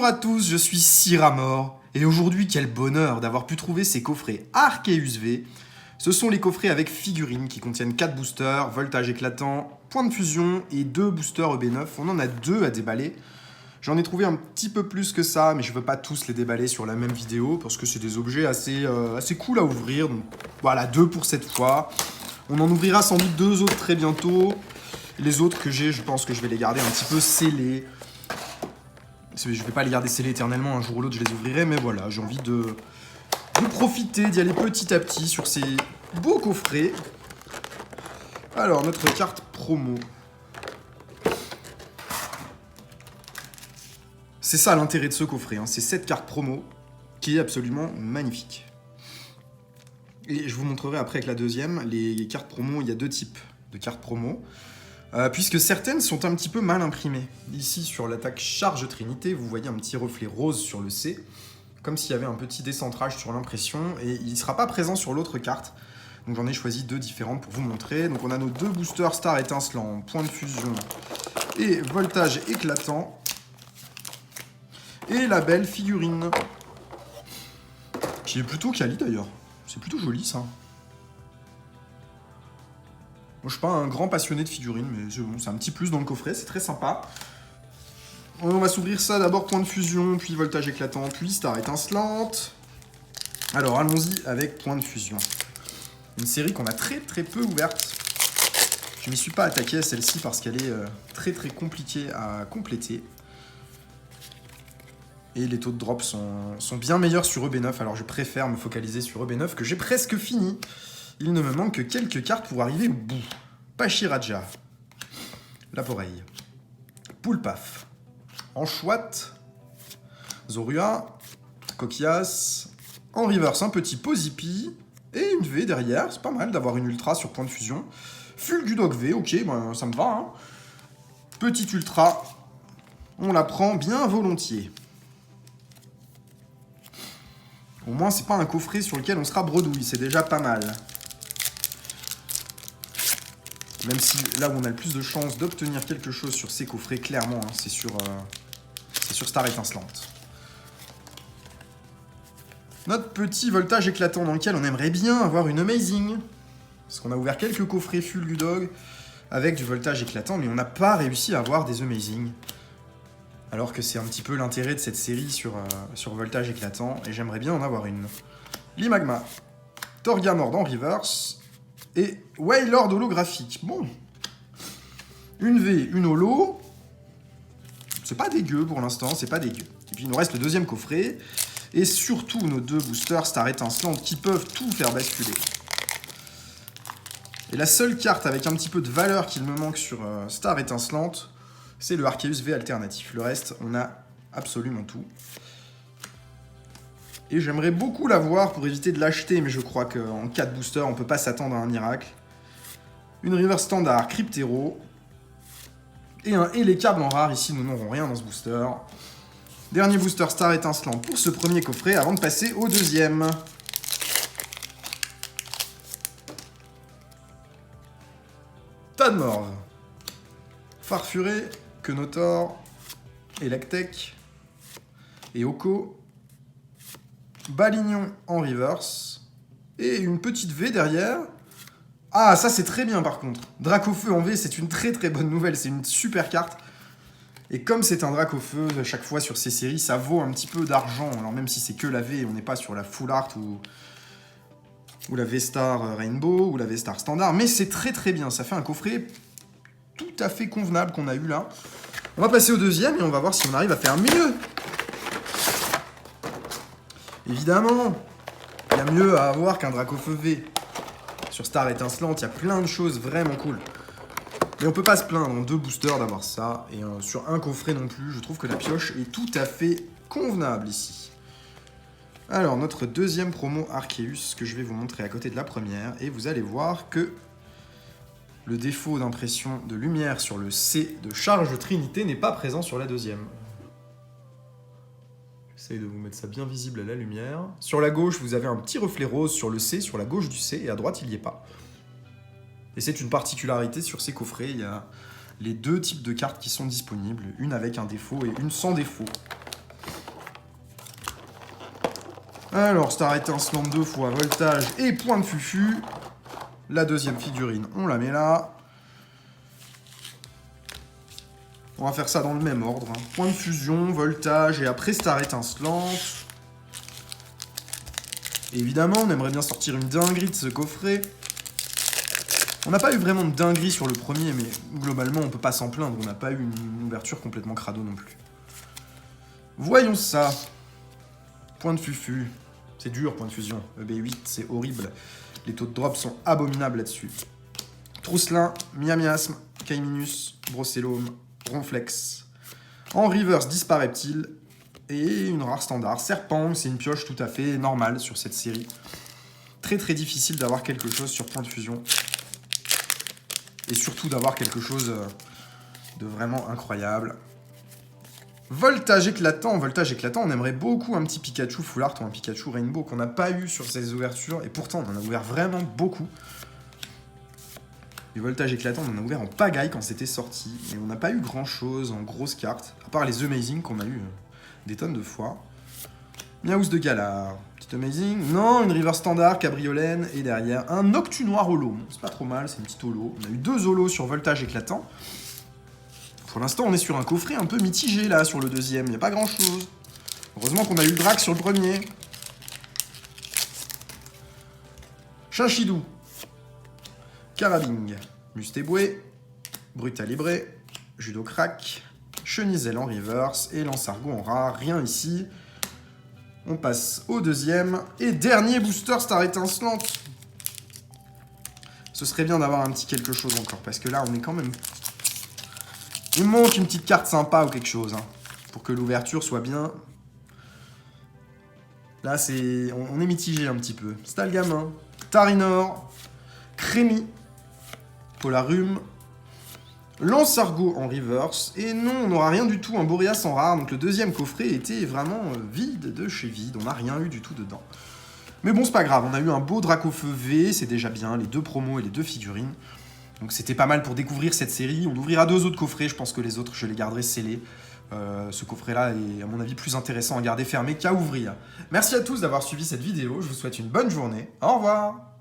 Bonjour à tous, je suis Cyramor, et aujourd'hui quel bonheur d'avoir pu trouver ces coffrets Arceus V. Ce sont les coffrets avec figurines qui contiennent 4 boosters, voltage éclatant, point de fusion et 2 boosters EB9. On en a 2 à déballer. J'en ai trouvé un petit peu plus que ça, mais je veux pas tous les déballer sur la même vidéo parce que c'est des objets assez cool à ouvrir. Donc voilà, 2 pour cette fois. On en ouvrira sans doute 2 autres très bientôt. Les autres que j'ai, je pense que je vais les garder un petit peu scellés. Je vais pas les garder scellés éternellement, un jour ou l'autre je les ouvrirai, mais voilà, j'ai envie de profiter, d'y aller petit à petit sur ces beaux coffrets. Alors, notre carte promo. C'est ça l'intérêt de ce coffret, hein. C'est cette carte promo qui est absolument magnifique. Et je vous montrerai après avec la deuxième, les cartes promo, il y a 2 types de cartes promo. Puisque certaines sont un petit peu mal imprimées. Ici, sur l'attaque Charge Trinité, vous voyez un petit reflet rose sur le C, comme s'il y avait un petit décentrage sur l'impression, et il ne sera pas présent sur l'autre carte. Donc j'en ai choisi 2 différentes pour vous montrer. Donc on a nos 2 boosters Star étincelant, point de fusion et voltage éclatant. Et la belle figurine, qui est plutôt quali d'ailleurs. C'est plutôt joli ça. Moi, je suis pas un grand passionné de figurines, mais c'est un petit plus dans le coffret, c'est très sympa. On va s'ouvrir ça d'abord point de fusion, puis voltage éclatant, puis star étincelante. Alors allons-y avec point de fusion. Une série qu'on a très peu ouverte. Je m'y suis pas attaqué à celle-ci parce qu'elle est très compliquée à compléter. Et les taux de drop sont bien meilleurs sur EB9, alors je préfère me focaliser sur EB9 que j'ai presque fini. Il ne me manque que quelques cartes pour arriver au bout. Pachiraja, Laporeille, Poulpaf, Anchouat, Zorua, Coquillas, en reverse un petit Pozipi et une V derrière. C'est pas mal d'avoir une ultra sur point de fusion. Fulgudog V, ok, ben, ça me va. Hein. Petite ultra, on la prend bien volontiers. Au moins, c'est pas un coffret sur lequel on sera bredouille, c'est déjà pas mal. Même si là où on a le plus de chances d'obtenir quelque chose sur ces coffrets, clairement, hein, c'est sur Star étincelante. Notre petit voltage éclatant dans lequel on aimerait bien avoir une Amazing. Parce qu'on a ouvert quelques coffrets Fulgudog avec du voltage éclatant, mais on n'a pas réussi à avoir des Amazing. Alors que c'est un petit peu l'intérêt de cette série sur voltage éclatant, et j'aimerais bien en avoir une. Limagma, Torgamord en reverse, et Wailord holographique. Bon. Une V, une holo. C'est pas dégueu pour l'instant, c'est pas dégueu. Et puis il nous reste le deuxième coffret. Et surtout nos 2 boosters Star étincelante qui peuvent tout faire basculer. Et la seule carte avec un petit peu de valeur qu'il me manque sur Star étincelante, c'est le Arceus V alternatif. Le reste, on a absolument tout. Et j'aimerais beaucoup l'avoir pour éviter de l'acheter, mais je crois qu'en 4 boosters, on peut pas s'attendre à un miracle. Une river standard Cryptero. Et un Hélécable en rare. Ici, nous n'aurons rien dans ce booster. Dernier booster Star étincelant pour ce premier coffret, avant de passer au deuxième. Tadmorv. Farfuré, Quenotor, Electek, Eoko, Balignon en reverse, et une petite V derrière. Ah, ça c'est très bien par contre. Dracofeu en V, c'est une très bonne nouvelle, c'est une super carte. Et comme c'est un Dracofeu, à chaque fois sur ces séries, ça vaut un petit peu d'argent. Alors même si c'est que la V, on n'est pas sur la Full Art ou la V-Star Rainbow, ou la V-Star Standard, mais c'est très bien, ça fait un coffret tout à fait convenable qu'on a eu là. On va passer au deuxième et on va voir si on arrive à faire mieux. Évidemment, il y a mieux à avoir qu'un Dracofeu V. Sur Star étincelante, il y a plein de choses vraiment cool. Mais on peut pas se plaindre en 2 boosters d'avoir ça. Et sur un coffret non plus, je trouve que la pioche est tout à fait convenable ici. Alors, notre deuxième promo Arceus, que je vais vous montrer à côté de la première. Et vous allez voir que le défaut d'impression de lumière sur le C de Charge Trinité n'est pas présent sur la deuxième. J'essaye de vous mettre ça bien visible à la lumière. Sur la gauche, vous avez un petit reflet rose sur le C, sur la gauche du C, et à droite, il n'y est pas. Et c'est une particularité sur ces coffrets, il y a les 2 types de cartes qui sont disponibles, une avec un défaut et une sans défaut. Alors, star étincelante 2 fois, voltage et point de fufu. La deuxième figurine, on la met là. On va faire ça dans le même ordre. Hein. Point de fusion, voltage et après star étincelante. Et évidemment, on aimerait bien sortir une dinguerie de ce coffret. On n'a pas eu vraiment de dinguerie sur le premier, mais globalement, on peut pas s'en plaindre. On n'a pas eu une ouverture complètement crado non plus. Voyons ça. Point de fufu. C'est dur, point de fusion. EB8, c'est horrible. Les taux de drop sont abominables là-dessus. Trousselin, Miamiasme, Kaiminus, Brocellum, Ronflex. En reverse, Dispareptile. Et une rare standard. Serpent, c'est une pioche tout à fait normale sur cette série. Très très difficile d'avoir quelque chose sur point de fusion. Et surtout d'avoir quelque chose de vraiment incroyable. Voltage éclatant, on aimerait beaucoup un petit Pikachu Full Art ou un Pikachu Rainbow qu'on n'a pas eu sur ces ouvertures, et pourtant on en a ouvert vraiment beaucoup. Du voltage éclatant, on en a ouvert en pagaille quand c'était sorti, et on n'a pas eu grand chose en grosses cartes, à part les Amazing qu'on a eu des tonnes de fois. Miaous de Galar, petite Amazing, non, une River Standard, Cabriolène, et derrière un Noctu Noir holo, bon, c'est pas trop mal, c'est une petite holo. On a eu 2 holos sur voltage éclatant. Pour l'instant, on est sur un coffret un peu mitigé, là, sur le deuxième. Il n'y a pas grand-chose. Heureusement qu'on a eu le Drac sur le premier. Chinchidou. Carabing. Mustéboué. Brutalibré. Judocrack. Chenizel en reverse. Et Lansargot en rare. Rien ici. On passe au deuxième. Et dernier booster star étincelante. Ce serait bien d'avoir un petit quelque chose encore. Parce que là, on est quand même... Il me manque une petite carte sympa ou quelque chose, hein, pour que l'ouverture soit bien. Là, c'est... On est mitigé un petit peu. Stalgamin, Tarinor, Crémy, Polarum, Lansargot en reverse. Et non, on n'aura rien du tout, un Boreas en rare. Donc le deuxième coffret était vraiment vide de chez vide. On n'a rien eu du tout dedans. Mais bon, c'est pas grave. On a eu un beau Dracofeu V, c'est déjà bien. Les 2 promos et les 2 figurines. Donc c'était pas mal pour découvrir cette série. On ouvrira 2 autres coffrets, je pense que les autres, je les garderai scellés. Ce coffret-là est, à mon avis, plus intéressant à garder fermé qu'à ouvrir. Merci à tous d'avoir suivi cette vidéo. Je vous souhaite une bonne journée. Au revoir!